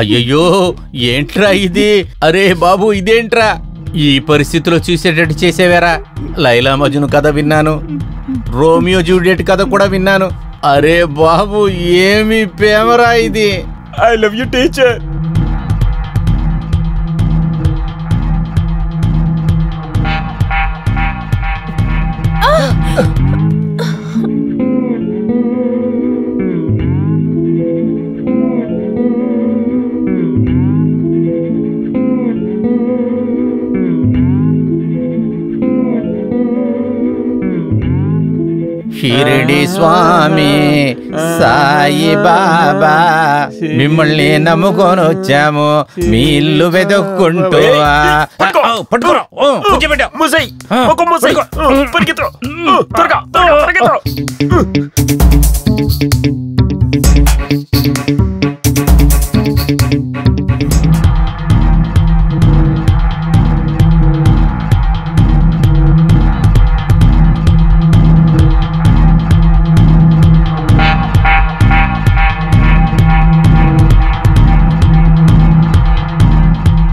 అయ్యయ్యో ఏంట్రా ఇది? అరే బాబు ఇదేంట్రా? ఈ పరిస్థితిలో చూసేటట్టు చేసేవారా? లైలా మజ్ను కథ విన్నాను, రోమియో జూలియట్ కథ కూడా విన్నాను. అరే బాబు ఏమి ప్రేమరా ఇది? I love you teacher. Shirdi Swami Sai Baba మిమ్మల్ని నమ్ముకొని వచ్చాము, మీ ఇల్లు వెతుక్కుంటూ.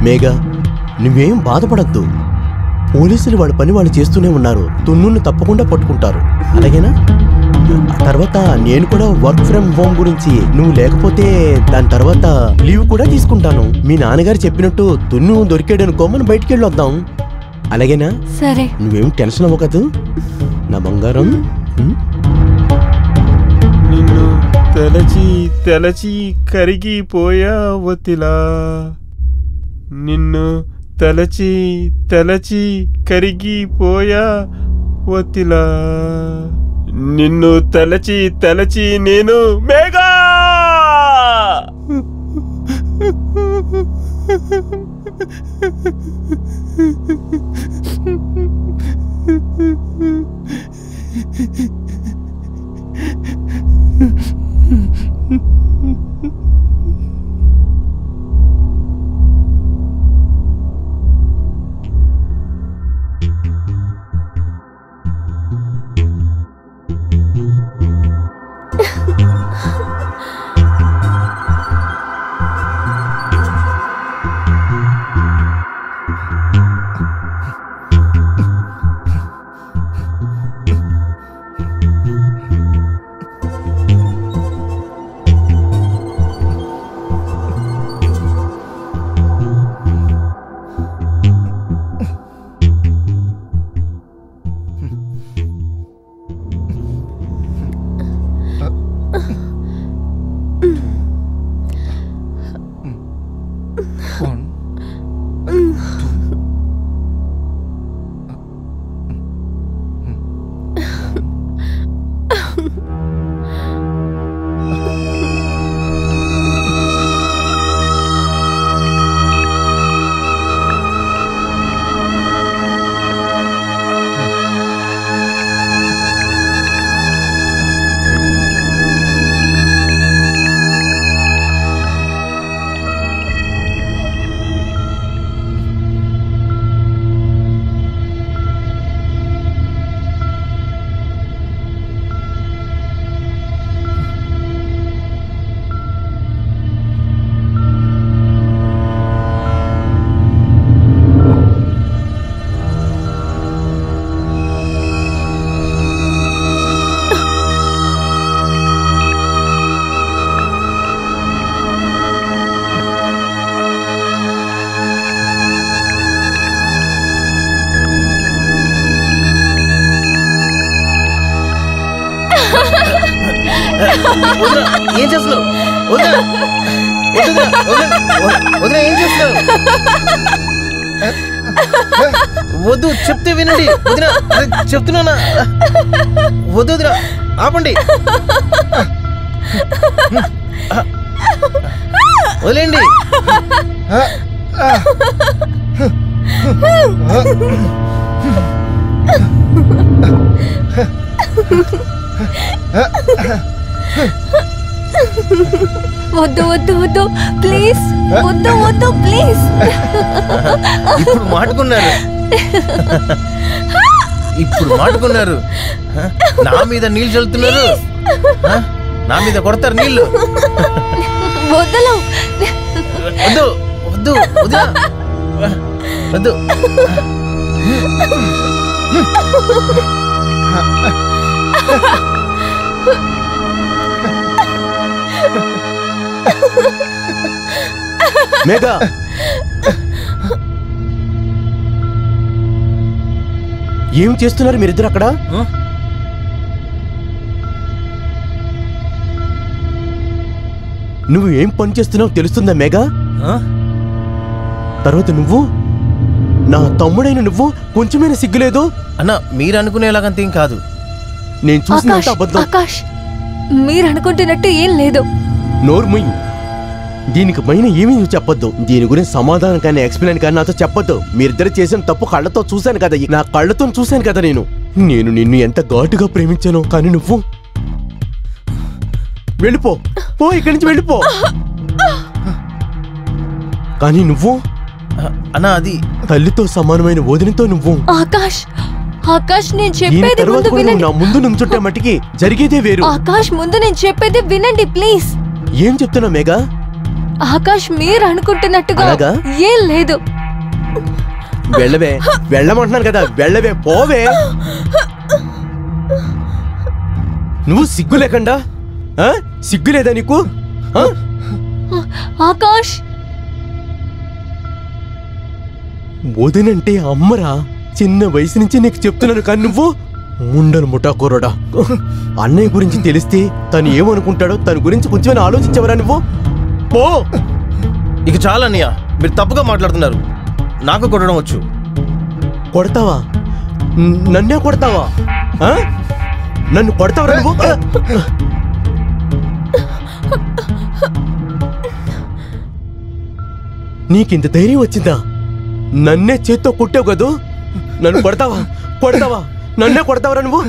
మేఘా, నువ్వేం బాధపడద్దు. పోలీసులు వాళ్ళ పని వాళ్ళు చేస్తూనే ఉన్నారు. తున్నుని తప్పకుండా పట్టుకుంటారు. అలాగేనా? తర్వాత నేను కూడా వర్క్ ఫ్రమ్ హోమ్ గురించి, నువ్వు లేకపోతే దాని తర్వాత లీవ్ కూడా తీసుకుంటాను. మీ నాన్నగారు చెప్పినట్టు తున్ను దొరికాడనుకో, మనం బయటికి వెళ్ళి వద్దాం. అలాగేనా? సరే. నువ్వేం టెన్షన్ అవ్వకదు నా బంగారం. నిన్ను తలచి తలచి కరిగిపోయావతిలా, నిన్ను తలచి తలచి కరిగిపోయా వతిలా, నిన్ను తలచి తలచి నేను మేఘా. ఏం చేస్తున్నావు? ఏం చేస్తున్నావు? వద్దు, చెప్తే వినండి. వదిన, చెప్తున్నానా? వద్దు వదిన, ఆపండి. వదిలేండి. వద్దు వద్దు వద్దు ప్లీజ్, వద్దు వద్దు ప్లీజ్. ఇప్పుడు మాటుకున్నారు, ఇప్పుడు మాటుకున్నారు. నా మీద నీళ్ళు చల్లుతున్నారు. నా మీద కొడతారు నీళ్ళు. వదలు. వద్దు వద్దు వద్దు వద్దు. మేఘా, ఏం చేస్తున్నారు మీరిద్దరు అక్కడ? నువ్వు ఏం పని చేస్తున్నావు తెలుస్తుందా మేఘా? తర్వాత నువ్వు నా తమ్ముడైన నువ్వు కొంచెమైనా సిగ్గులేదు? అన్న మీరు అనుకునేలాగంతేం కాదు. నేను చూసినంత అబద్ధం. ఆకాష్, మీరు అనుకుంటున్నట్టు ఏం లేదు. నోర్ముయ్, దీనికి పైన ఏమీ నువ్వు చెప్పొద్దు. దీని గురించి సమాధానం కానీ ఎక్స్ప్లెయిన్ కానీ నాతో చెప్పొద్దు. మీరిద్దరు చేసిన తప్పు కళ్ళతో చూశాను కదా, నా కళ్ళతో చూశాను కదా. నేను నిన్ను ఎంత ఘాటుగా ప్రేమించాను. కానీ నువ్వు వెళ్ళిపో, పో ఇక్కడి నుంచి వెళ్ళిపో. కానీ నువ్వు అన్నా అది తల్లితో సమానమైన వదినతో నువ్వు. ఆకాష్, ఆకాష్ నేను దీని చెప్పేది తర్వాత ముందు కూడా వినండి. నువ్వు నా ముందు నుంచుంటే మట్టికి జరిగేదే వేరు. ఆకాష్, ముందు నేను చెప్పేది వినండి ప్లీజ్. ఏం చెప్తున్నావు మేఘా? ఆకాష్, మీరు అనుకుంటున్నట్టుగా అలాగా? ఏం లేదు. వెళ్ళవే, వెళ్ళమంటున్నాను కదా, వెళ్ళవే, పోవే. నువ్వు సిగ్గు లేకుండా, సిగ్గు లేదా నీకు? ఆకాష్, వదినంటే అమ్మరా. చిన్న వయసు నుంచి నీకు చెప్తున్నాను. కానీ నువ్వు ముండలు ముఠాకోరడా. అన్నయ్య గురించి తెలిస్తే తను ఏమనుకుంటాడో తన గురించి కొంచెమైనా ఆలోచించవరా నువ్వు? పో. ఇక చాలా అన్నయ్య, మీరు తప్పుగా మాట్లాడుతున్నారు. నాకు కొట్టడం వచ్చు. కొడతావా? నన్నే కొడతావా? నన్ను కొడతావరా నువ్వు? నీకింత ధైర్యం వచ్చిందా? నన్నే చేత్తో కొట్టావు కదూ. నన్ను కొడతావా? కొడతావా? నన్నే కొడతావరా నువ్వు?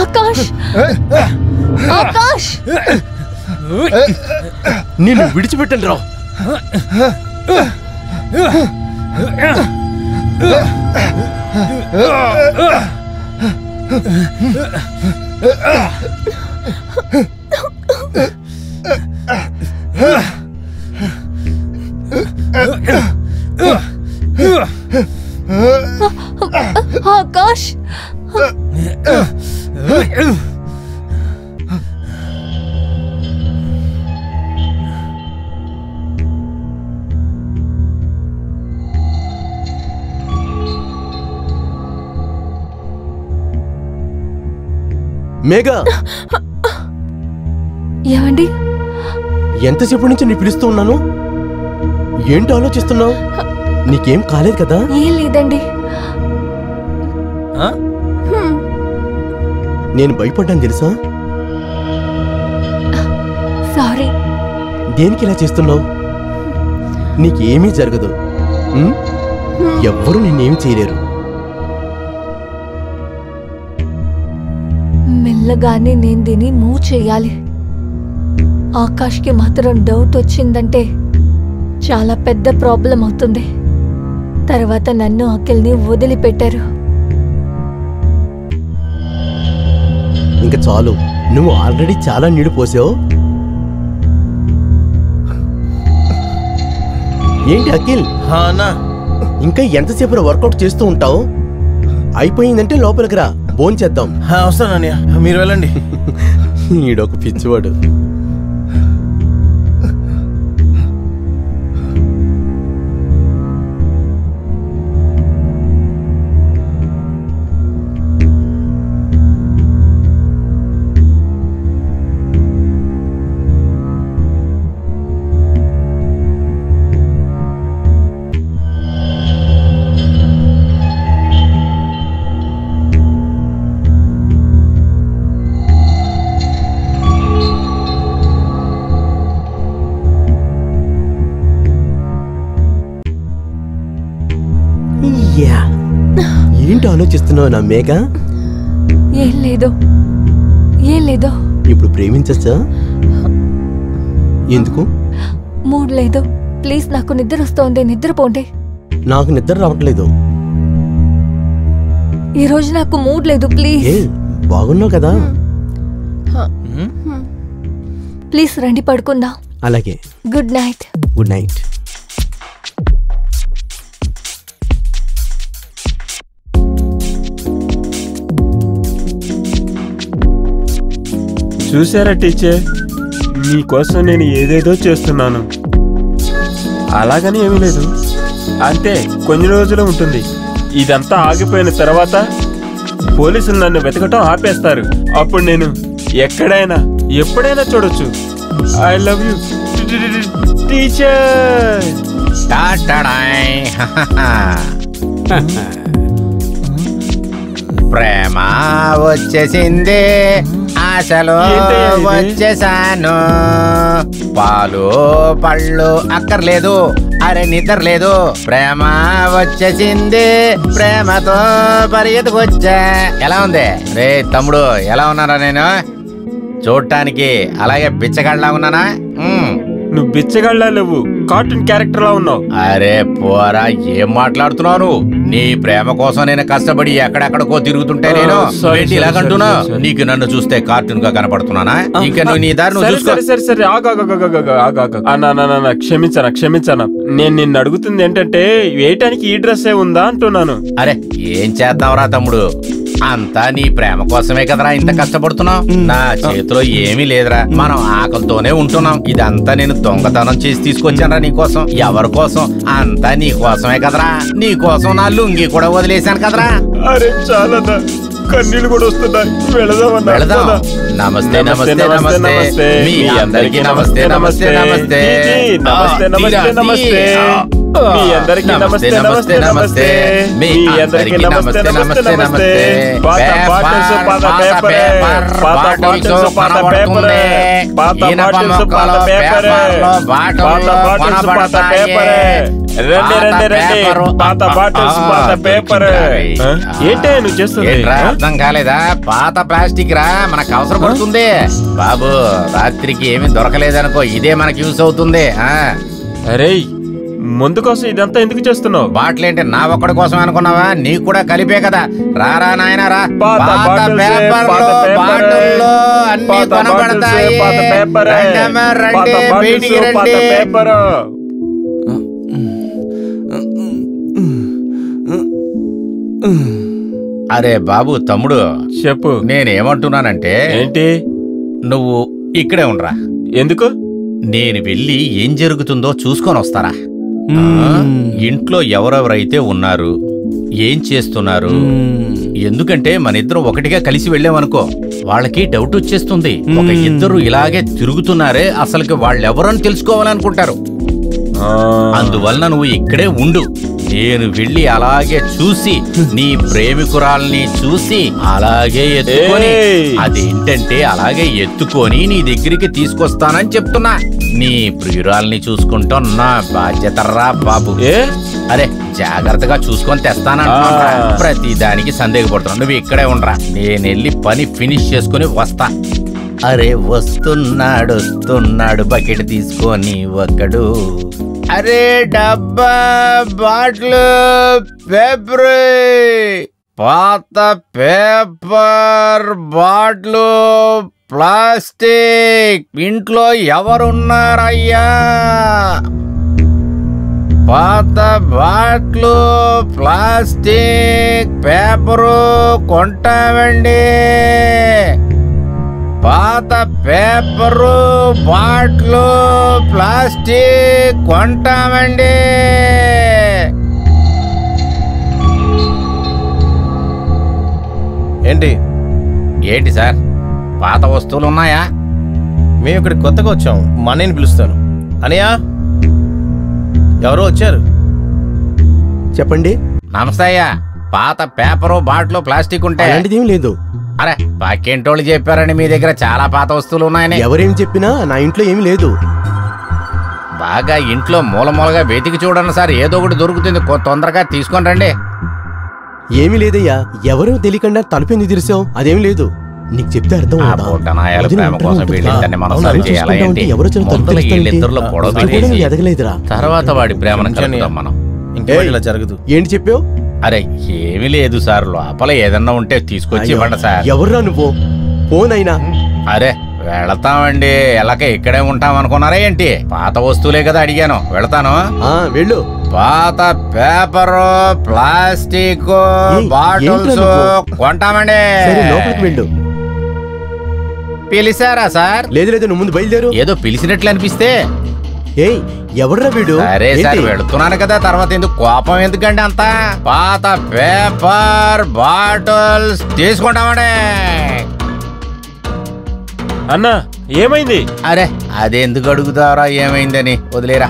ఆకాష్, ఆకాష్, నిన్ను విడిచిపెట్టను రా. ఆకాష్, మేఘా, ఏమండి? ఎంతసేపు నుంచి నీ పిలుస్తూ ఉన్నాను? ఏంటి ఆలోచిస్తున్నావు? నీకేం కాలేదు కదా? ఏం లేదండి. నేను భయపడ్డాను తెలుసా? సారీ. దేనికి ఇలా చేస్తున్నావు? నీకేమీ జరగదు. ఎవ్వరూ నిన్నేమి చేయలేరు. మెల్లగానే నేను దీన్ని మూవ్ చేయాలి. ఆకాష్కి మాత్రం డౌట్ వచ్చిందంటే చాలా పెద్ద ప్రాబ్లం అవుతుంది. తర్వాత నన్ను అఖిల్ని వదిలిపెట్టారు. ఇంకా చాలు, నువ్వు ఆల్రెడీ చాలా నీళ్ళు పోసావు. ఏంటి అఖిల్, ఇంకా ఎంతసేపు వర్కౌట్ చేస్తూ ఉంటావు? అయిపోయిందంటే లోపలికి రా, భోంచేద్దాం. వస్తాను అన్నయ్య, మీరు వెళ్ళండి. ఈడొక పిచ్చివాడు. ఏంటి ఆలోచిస్తున్నావు నా మేఘ? ఏం లేదు, ఏం లేదు. ఇప్పుడు ప్రేమించచ్చా? ఎందుకు? మూడ్ లేదు. ప్లీజ్, నాకు నిద్ర వస్తోంది, నిద్రపోండి. నాకు నిద్ర రావట్లేదు. ఈ రోజు నాకు మూడ్ లేదు ప్లీజ్. ఏ బాగున్నావు కదా? ప్లీజ్ రండి పడుకుందాం. అలాగే. Good night. Good night. చూసారా టీచర్, మీకోసం నేను ఏదేదో చేస్తున్నాను. అలాగని ఏమీ లేదు, అంతే కొన్ని రోజులు ఉంటుంది. ఇదంతా ఆగిపోయిన తర్వాత పోలీసులు నన్ను వెతకటం ఆపేస్తారు. అప్పుడు నేను ఎక్కడైనా ఎప్పుడైనా చూడొచ్చు. I love you teacher. ప్రేమ వచ్చేసింది, ఆశలు వచ్చేసాను, పాలు పళ్ళు అక్కర్లేదు, అరే నిద్ర లేదు, ప్రేమ వచ్చేసింది, ప్రేమతో పరిగెత్తుకొచ్చా. ఎలా ఉంది రే తమ్ముడు? ఎలా ఉన్నారా? నేను చూడటానికి అలాగే బిచ్చగాళ్ళలా ఉన్నానా? నువ్వు బిచ్చగాళ్ళ లేవు, కార్టూన్ క్యారెక్టర్ లా ఉన్నావు. అరే పోరా, ఏం మాట్లాడుతున్నావు? నీ ప్రేమ కోసం నేను కష్టపడి ఎక్కడెక్కడికో తిరుగుతుంటే నేను ఇలాగంటున్నా. నీకు నన్ను చూస్తే కార్టూన్ గా కనపడుతున్నానా? ఇంకా నువ్వు నీ దారి నువ్వు చూసుకో. సరే క్షమించానా. నేను నిన్ను అడుగుతుంది ఏంటంటే వేయటానికి ఈ డ్రెస్సే ఉందా అంటున్నాను. అరే ఏం చేద్దాంరా తమ్ముడు, అంతా నీ ప్రేమ కోసమే కదరా ఇంత కష్టపడుతున్నావు. నా చేతిలో ఏమీ లేదురా, మనం ఆకలితోనే ఉంటున్నాం. ఇదంతా నేను దొంగతనం చేసి తీసుకొచ్చానరా నీకోసం. ఎవరి కోసం? అంతా నీ కోసమే కదరా. నీ కోసం నా లుంగి కూడా వదిలేశాను కదరా. అరే చాలా కన్నీళ్ళు కూడా వస్తున్నాయి. వెళదాం. నమస్తే నమస్తే నమస్తే, మీ అందరికీ నమస్తే నమస్తే నమస్తే నమస్తే, మీ అందరికీ నమస్తే నమస్తే నమస్తే, మీ అందరికీ నమస్తే నమస్తే నమస్తే. పాత బాటిల్స్ పాత పేపరే, పాత బాటిల్స్ పాత పేపరే, పాత బాటిల్స్ పాత పేపరే, పాత బాటిల్స్ పాత పేపరే. రండి రండి రండి, పాత బాటిల్స్ పాత పేపరే. ఏంటే నువ్వు చేస్తుంది? అర్థం కాలేదా? పాత ప్లాస్టిక్ రా, మనకు అవసరం పడుతుంది బాబు. రాత్రికి ఏమీ దొరకలేదనుకో, ఇదే మనకి యూస్ అవుతుంది. అరే ముందు కోసం ఇదంతా ఎందుకు చేస్తున్నావు? బాటిల్ ఏంటి నా ఒక్కడి కోసం అనుకున్నావా? నీకు కూడా కలిపే కదా. రారా నాయన రా, పాత పేపర్లో బాటిల్లో అన్ని కొనబడతాయి. అరే బాబు తమ్ముడు చెప్పు. నేనేమంటున్నానంటే ఏంటి? నువ్వు ఇక్కడే ఉండరా. ఎందుకు? నేను వెళ్ళి ఏం జరుగుతుందో చూసుకొని వస్తారా. ఇంట్లో ఎవరెవరైతే ఉన్నారు, ఏం చేస్తున్నారు? ఎందుకంటే మన ఇద్దరు ఒకటిగా కలిసి వెళ్ళామనుకో, వాళ్ళకి డౌట్ వచ్చేస్తుంది. ఒక ఇద్దరు ఇలాగే తిరుగుతున్నారే, అసలుకి వాళ్ళెవరని తెలుసుకోవాలనుకుంటారు. అందువలన నువ్వు ఇక్కడే ఉండు. నేను వెళ్ళి అలాగే చూసి నీ ప్రేమికురాల్ని చూసి అలాగే ఎత్తుకొని, అదేంటంటే అలాగే ఎత్తుకొని నీ దగ్గరికి తీసుకొస్తానని చెప్తున్నా. నీ ప్రియురాల్ని చూసుకుంటా నా బాధ్యత రా బాబు. అరే జాగ్రత్తగా చూసుకొని తెస్తానంటున్నా. ప్రతి దానికి సందేహపడుతున్నా. నువ్వు ఇక్కడే ఉండరా, నేను వెళ్ళి పని ఫినిష్ చేసుకుని వస్తా. అరే వస్తున్నాడు బకెట్ తీసుకొని ఒకడు. అరే డబ్బా, బాటిల్, పేపర్, పాత పేపర్, బాటిల్, ప్లాస్టిక్. ఇంట్లో ఎవరున్నారయ్యా? పాత బాటిల్, ప్లాస్టిక్, పేపరు కొంటామండి. పాత పేపరు, బాటిల్, ప్లాస్టిక్ కొంటామండి. ఏంటి సార్, పాత వస్తువులు ఉన్నాయా? మేము ఇక్కడ కొత్తగా వచ్చాము, మా అన్నయ్యని పిలుస్తాను. అనయ్య ఎవరో వచ్చారు. చెప్పండి. నమస్తే అయ్యా. పాత పేపరు, బాటిల్, ప్లాస్టిక్ ఉంటాయి. అలాంటిదేం లేదు. అరే పక్కింటోళ్ళు చెప్పారని మీ దగ్గర చాలా పాత వస్తువులు ఉన్నాయని. ఎవరేం చెప్పినా నా ఇంట్లో ఏమి లేదు. బాగా ఇంట్లో మూలమూలగా వెతికి చూడండి సార్, ఏదో ఒకటి దొరుకుతుంది. తొందరగా తీసుకొని రండి. ఏమీ లేదయ్యా, ఎవరో తెలియకుండా తలుపెందుకు తెరిసావు? అదేం లేదు. నీకు చెప్తే అర్థం తర్వాత వాడి ప్రేమను కలుపుతాం మనం. ఇలా జరగదు. ఏంటి చెప్పావు? అరే ఏమీ లేదు సార్, లోపల ఏదన్నా ఉంటే తీసుకొచ్చి ఇవ్వండి సార్. ఎవర్రా నువ్వు? ఫోన్ అయినా అరే వెళతామండి, ఎలాగ ఇక్కడే ఉంటాం అనుకున్నారా ఏంటి? పాత వస్తువులే కదా అడిగాను, వెళతాను. వెళ్ళు. పాత పేపరు, ప్లాస్టిక్ బాటిల్స్ కొంటామండి. లోపలికి వెళ్ళు. పిలిచారా సార్? లేదు లేదు, నువ్వు ముందు బయలుదేరు. ఏదో పిలిచినట్లు అనిపిస్తే. ఏయ్ ఎవర్రా వీడు? సరే సార్ వెళుతున్నాను కదా, తర్వాత ఎందుకు కోపం ఎందుకండి అంత? పాత పేపర్ బాటిల్స్ తీసుకుంటామండి. అన్నా ఏమైంది? అరే అదెందుకు అడుగుతారా ఏమైందని, వదిలేరా.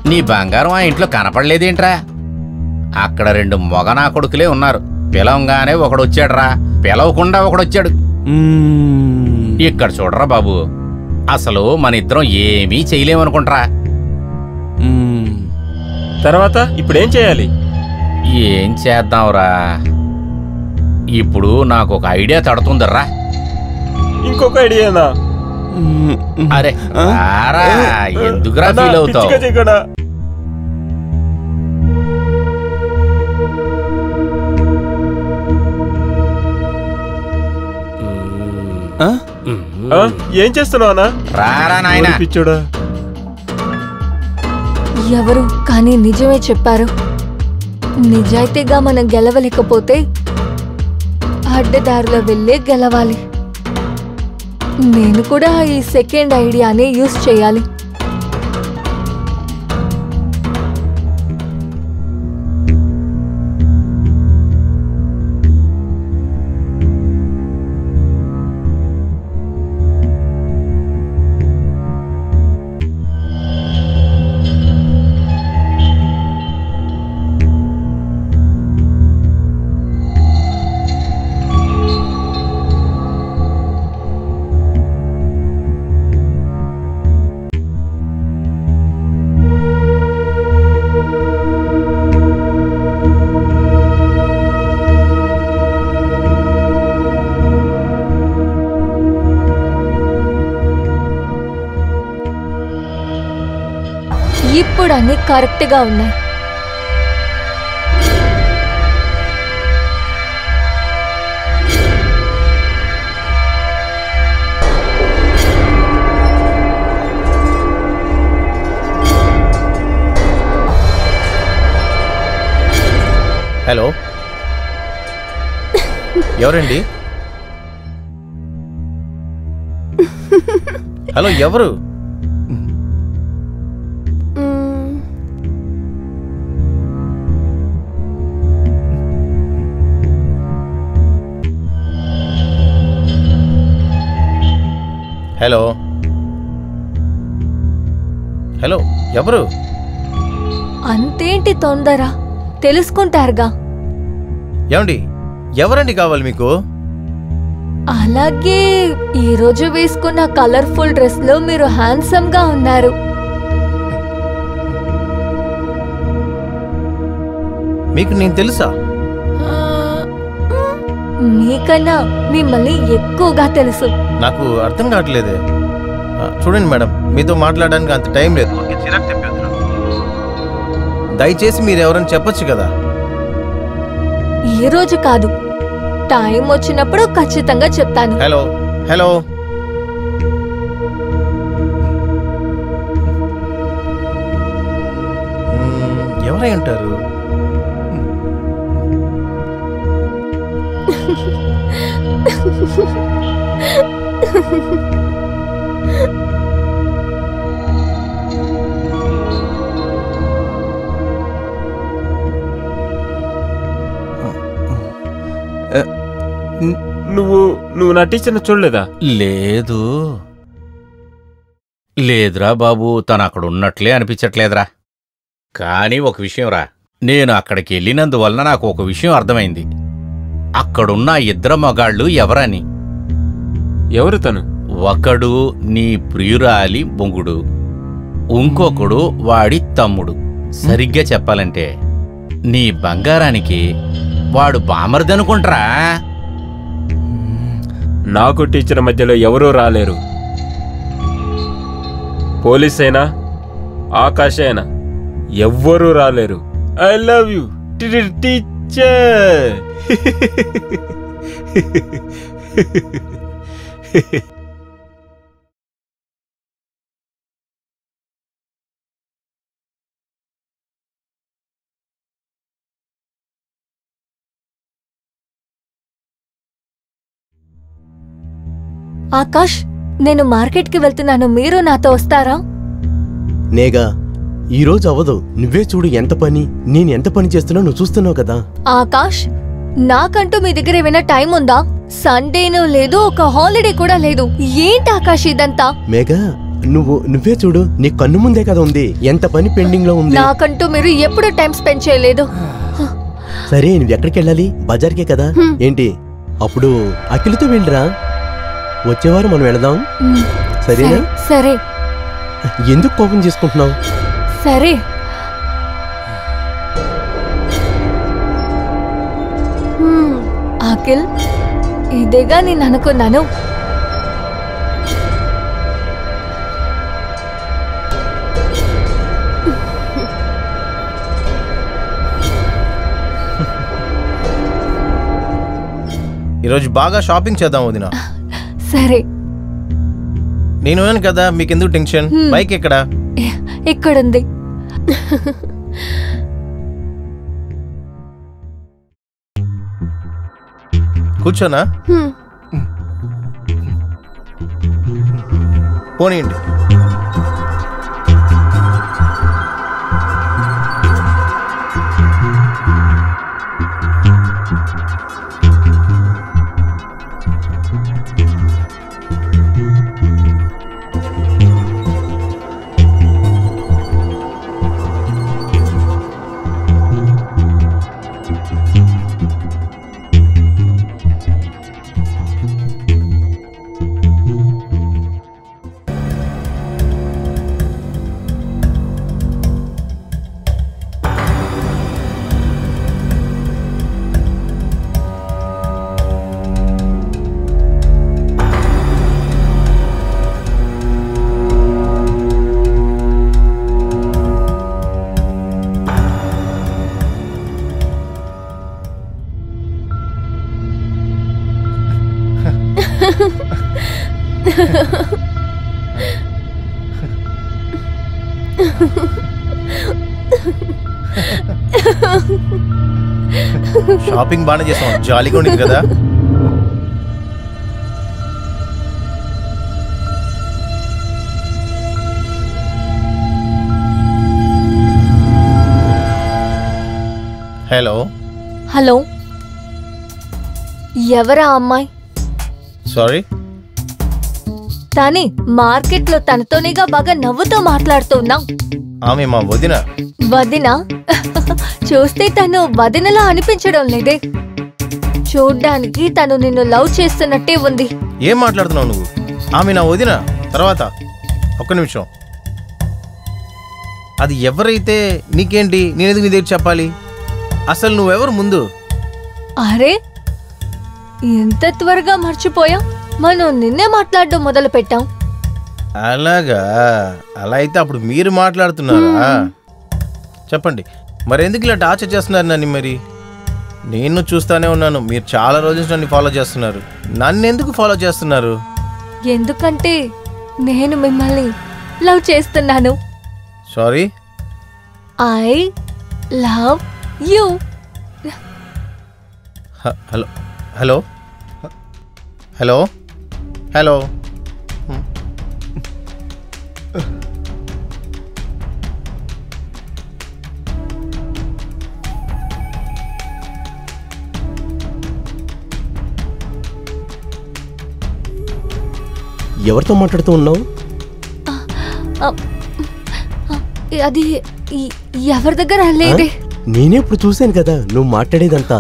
నీ బంగారం ఆ ఇంట్లో కనపడలేదేంట్రా? అక్కడ 2 మొగనా కొడుకులే ఉన్నారు. పిలవంగానే ఒకడు వచ్చాడురా, పిలవకుండా ఒకడొచ్చాడు. ఇక్కడ చూడరా బాబు, అసలు మన ఇద్దరం ఏమీ చేయలేమనుకుంటారా. తర్వాత ఇప్పుడేం చేయాలి? ఏం చేద్దాంరా, ఇప్పుడు నాకు ఒక ఐడియా తడుతుందర్రా. ఇంకొక ఐడియానా? అరే ఎందుకురా ఫీల్ అవుతావు? ఏం చేస్తున్నావునా? రారా నాయనా. పిచ్చోడా. ఎవరు కానీ నిజమే చెప్పారు. నిజాయితీగా మనం గెలవలేకపోతే అడ్డదారిలో వెళ్ళే గెలవాలి. నేను కూడా ఈ సెకండ్ ఐడియాని యూజ్ చేయాలి. ఇప్పుడు అన్ని కరెక్ట్గా ఉన్నాయి. హలో, ఎవరండి? హలో ఎవరు? హలో హలో ఎవరు? అంతేంటి తొందర, తెలుసుకుంటారుగా. ఏమండి, ఎవరండి కావాలి మీకు? అలాగే ఈరోజు వేసుకున్న కలర్ఫుల్ డ్రెస్ లో మీరు హ్యాండ్సమ్ గా ఉన్నారు. మీకు నేను తెలుసా? మీకన్నా మిమ్మల్ని ఎక్కువగా తెలుసు. నాకు అర్థం కావట్లేదే. చూడండి మేడం, మీతో మాట్లాడడానికి అంత టైం లేదు. దయచేసి మీరు ఎవరైనా చెప్పొచ్చు కదా. ఈ రోజు కాదు, టైం వచ్చినప్పుడు ఖచ్చితంగా చెప్తాను. హలో హలో ఎవరై ఉంటారు? నువ్వు నటించిన చూడలేదా? లేదు లేదురా బాబు, తను అక్కడ ఉన్నట్లే అనిపించట్లేదురా. కానీ ఒక విషయం రా, నేను అక్కడికి వెళ్ళినందువలన నాకు ఒక విషయం అర్థమైంది. అక్కడున్న 2 మగాళ్ళు ఎవరని. ఎవరు తను? ఒకడు నీ ప్రియురాలి బొంగుడు, ఇంకొకడు వాడి తమ్ముడు. సరిగ్గా చెప్పాలంటే నీ బంగారానికి వాడు బామర్దనుకుంట్రా. నాకు టీచర్ మధ్యలో ఎవరూ రాలేరు. పోలీస్ అయినా ఆకాశ అయినా ఎవ్వరూ రాలేరు. I love you teacher. Akash, నేను మార్కెట్కి వెళ్తున్నాను, మీరు నాతో వస్తారా? నేగా ఈరోజు అవ్వదు. నువ్వే చూడు ఎంత పని, నేను ఎంత పని చేస్తున్నా నువ్వు చూస్తున్నావు కదా. ఆకాష్, నాకంటూ మీ దగ్గర ఏమైనా టైం ఉందా? సండేనూ లేదు, ఒక హాలిడే కూడా లేదు. ఏంటి ఆకాష్ ఇదంతా? మేఘా, నువ్వే చూడు, నీ కన్ను ముందే కదా ఉంది, ఎంత పని పెండింగ్ లో ఉంది. నాకంటూ మీరు ఎప్పుడు టైం స్పెండ్ చేయలేదు. సరే, నువ్వు ఎక్కడికి వెళ్ళాలి? బజార్కే కదా. ఏంటి అప్పుడు అఖిలతో వెళ్ళరా, వచ్చేవారు మనం వెళదాం. సరేనా? సరే. ఎందుకు కోపం చేసుకుంటున్నావు? సరే. అఖిల్, ఇదేగా నేను అనుకున్నాను. ఈరోజు బాగా షాపింగ్ చేద్దాం వదినా. సరే. నేను ఉన్నాను కదా, మీకెందుకు టెన్షన్? బైక్ ఎక్కడా? ఇక్కడుంది. కూర్చోనా? పోనీయండి. షాపింగ్ బాగానే చేసాం, జాలీగా ఉండింది కదా. హలో. హలో, ఎవరా అమ్మాయి? సారీ. తానే మార్కెట్లో తనతోనేగా బాగా నవ్వుతూ మాట్లాడుతున్నా. ఆమె మా వదిన. వదిన? చూస్తే తను వదినలా అనిపించడం లేదే. చూడ్డానికి తను నిన్ను లవ్ చేస్తున్నట్టే ఉంది. ఏం మాట్లాడుతున్నావు నువ్వు? ఆమె నా వదిన. తర్వాత ఒక్క నిమిషం, అది ఎవరైతే నీకేంటి? నేనెందుకు నీ దగ్గర చెప్పాలి? అసలు నువ్వెవరు ముందు? అరే, ఎంత త్వరగా మర్చిపోయా? మనం నిన్నే మాట్లాడడం మొదలు పెట్టాం. అలాగా? అలా అయితే అప్పుడు మీరు మాట్లాడుతున్నారా? చెప్పండి, మరి ఎందుకు ఇలా టార్చర్ చేస్తున్నారు నన్ను? మరి నేను చూస్తానే ఉన్నాను, మీరు చాలా రోజుల నన్ను ఫాలో చేస్తున్నారు. నన్ను ఎందుకు ఫాలో చేస్తున్నారు? ఎందుకంటే నేను మిమ్మల్ని లవ్ చేస్తున్నాను. Sorry. I love you. Hello hello hello hello. ఎవరితో మాట్లాడుతూ ఉన్నావు? అది ఎవరి దగ్గర లేదే. నేనే ఇప్పుడు చూశాను కదా నువ్వు మాట్లాడేదంతా.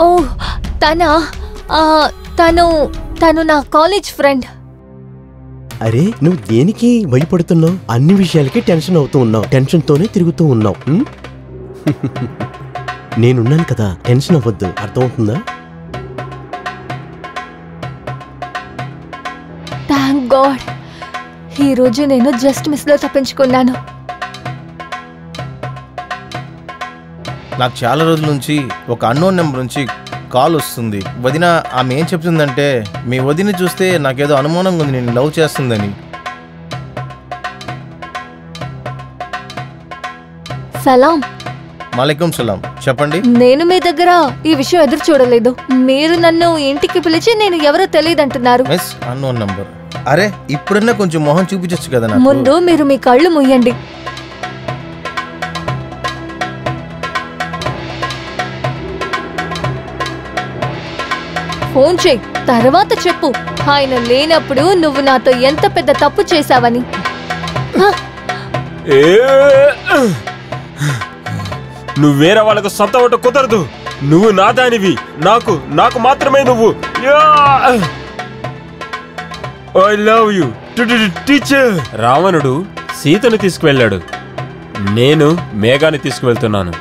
ఓ, తను నా కాలేజ్ ఫ్రెండ్. అరే, నువ్వు దేనికి భయపడుతున్నావు? అన్ని విషయాలకి టెన్షన్ అవుతూ ఉన్నావు, టెన్షన్ తోనే తిరుగుతూ ఉన్నావు. నేనున్నాను కదా, టెన్షన్ అవ్వద్దు. అర్థమవుతుందా? థ్యాంక్ గాడ్, ఈ రోజు నేను జస్ట్ మిస్ లో తప్పించుకున్నాను. నాకు చాలా రోజుల నుంచి ఒక అన్నోన్ నెంబర్ నుంచి కాల్ వస్తుంది. వదిన ఆమె ఏం చెప్తుందంటే మీ వదిన చూస్తే నాకేదో అనుమానంగా ఉంది, నేను లవ్ చేస్తుందని. సలాం. మాలైకుం సలాం. చెప్పండి. నేను మీ దగ్గర ఈ విషయం ఎదురు చూడలేదు. మీరు నన్ను ఇంటికి పిలిచి నేను ఎవరో తెలియదంటున్నారు. Miss unknown number. అరే ఇప్పుడన్నా కొంచెం మొహం చూపించచ్చు కదా నాకు. ముందు మీరు మీ కళ్ళు ముయ్యండి. ఫోన్ చెయ్యి, తర్వాత చెప్పు ఆయన లేనప్పుడు నువ్వు నాతో ఎంత పెద్ద తప్పు చేశావని. నువ్వు వేరే వాళ్ళకు సొంత ఒకట కుదరదు. నువ్వు నా దానివి, నాకు మాత్రమే నువ్వు. I love you teacher. రావణుడు సీతను తీసుకువెళ్ళాడు, నేను మేఘాన్ని తీసుకువెళ్తున్నాను.